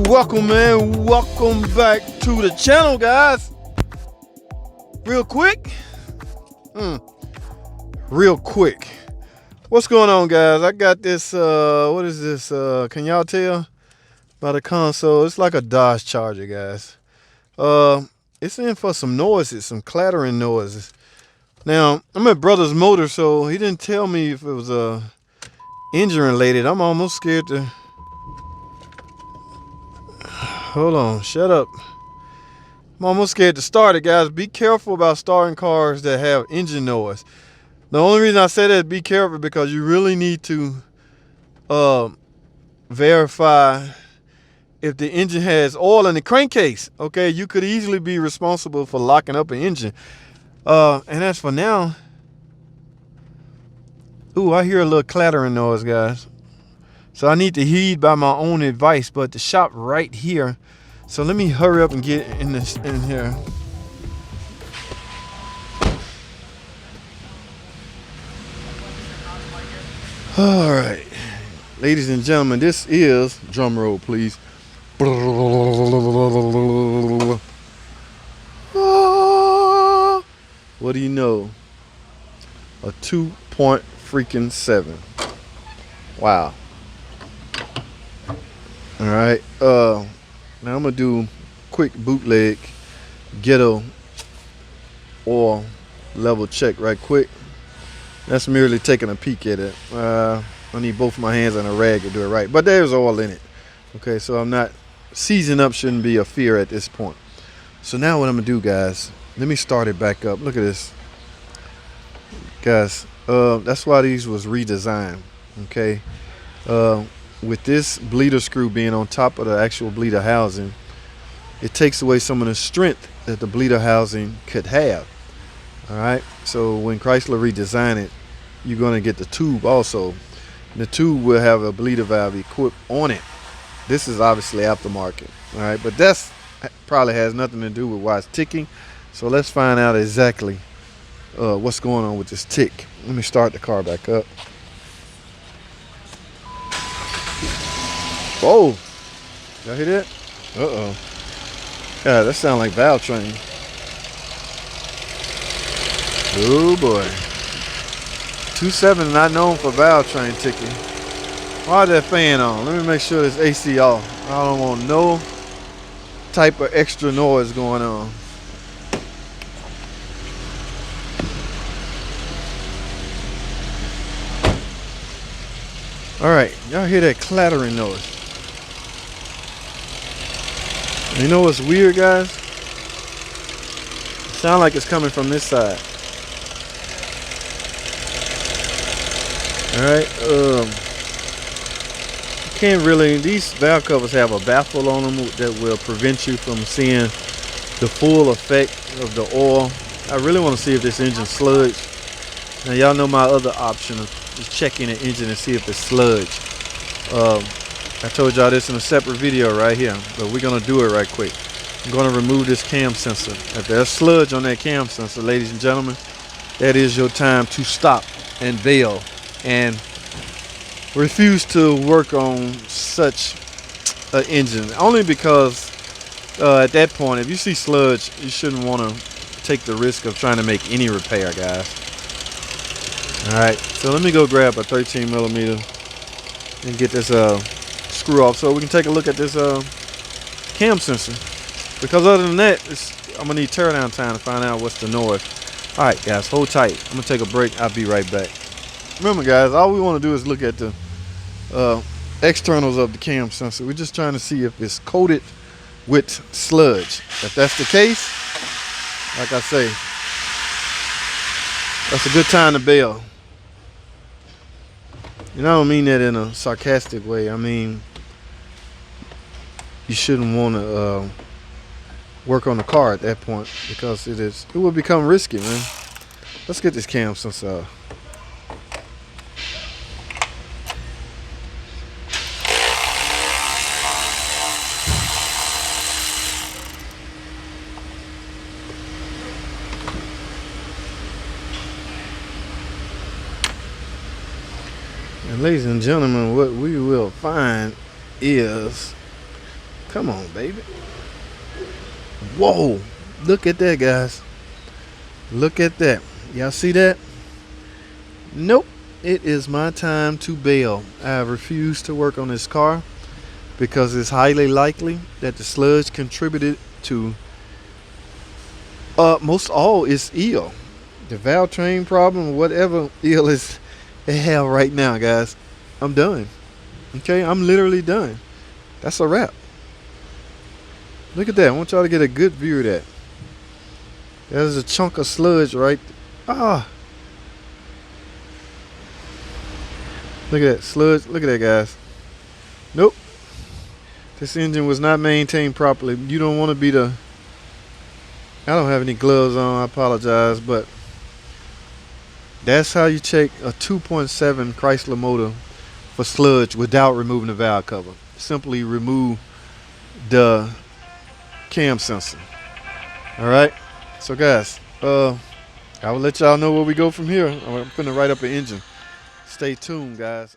Welcome, man. Welcome back to the channel, guys. Real quick. Real quick. What's going on, guys? I got this, what is this? Can y'all tell by the console? It's like a Dodge Charger, guys. It's in for some noises, some clattering noises. Now, I'm at Brother's Motor, so he didn't tell me if it was engine related. I'm almost scared to... Hold on, shut up. I'm almost scared to start it, guys. Be careful about starting cars that have engine noise. The only reason I say that is be careful because you really need to verify if the engine has oil in the crankcase. Okay, you could easily be responsible for locking up an engine. And as for now, ooh, I hear a little clattering noise, guys. So I need to heed by my own advice, but the shop right here. So let me hurry up and get in here. All right, ladies and gentlemen, this is, drum roll please. What do you know? A 2.7. Wow. All right, now I'm gonna do quick bootleg ghetto oil level check right quick. That's merely taking a peek at it. I need both my hands and a rag to do it right, but there's oil in it. Okay, so I'm not, seizing up shouldn't be a fear at this point. So now what I'm gonna do, guys, let me start it back up. Look at this, guys. That's why these was redesigned. Okay, with this bleeder screw being on top of the actual bleeder housing, it takes away some of the strength that the bleeder housing could have. All right, so when Chrysler redesigned it, you're going to get the tube also. The tube will have a bleeder valve equipped on it. This is obviously aftermarket. All right, but that's probably has nothing to do with why it's ticking. So let's find out exactly what's going on with this tick. Let me start the car back up. Whoa, y'all hear that? Uh-oh. God, that sounds like valve train. Oh boy. 2.7 not known for valve train ticking. Why is that fan on? Let me make sure this AC off. I don't want no type of extra noise going on. All right, y'all hear that clattering noise? You know what's weird, guys? It sounds like it's coming from this side. All right, you can't really, these valve covers have a baffle on them that will prevent you from seeing the full effect of the oil. I really want to see if this engine's sludge. Now y'all know my other option is checking the engine and see if it's sludge. I told y'all this in a separate video right here, but we're gonna do it right quick. I'm gonna remove this cam sensor. If there's sludge on that cam sensor, ladies and gentlemen, that is your time to stop and bail and refuse to work on such an engine. Only because at that point, if you see sludge, you shouldn't want to take the risk of trying to make any repair, guys. All right, so let me go grab a 13 millimeter and get this screw off so we can take a look at this cam sensor, because other than that, I'm gonna need teardown time to find out what's the noise. All right, guys, hold tight. I'm gonna take a break. I'll be right back. Remember, guys, all we want to do is look at the externals of the cam sensor. We're just trying to see if it's coated with sludge. If that's the case, like I say, that's a good time to bail. And I don't mean that in a sarcastic way. I mean, you shouldn't want to work on the car at that point, because it will become risky, man. Let's get this cam sensor. And ladies and gentlemen, what we will find is Come on, baby. Whoa, look at that, guys. Look at that. Y'all see that? Nope. It is my time to bail. I refuse to work on this car because it's highly likely that the sludge contributed to most all is ill. The valve train problem, whatever ill is they have right now, guys. I'm done. Okay, I'm literally done. That's a wrap. Look at that. I want y'all to get a good view of that. There's a chunk of sludge right. Ah. Look at that sludge. Look at that, guys. Nope. This engine was not maintained properly. You don't want to be the. I don't have any gloves on. I apologize, but that's how you check a 2.7 Chrysler motor for sludge without removing the valve cover. Simply remove the cam sensor. All right. So, guys, I will let y'all know where we go from here. I'm finna write up an engine. Stay tuned, guys.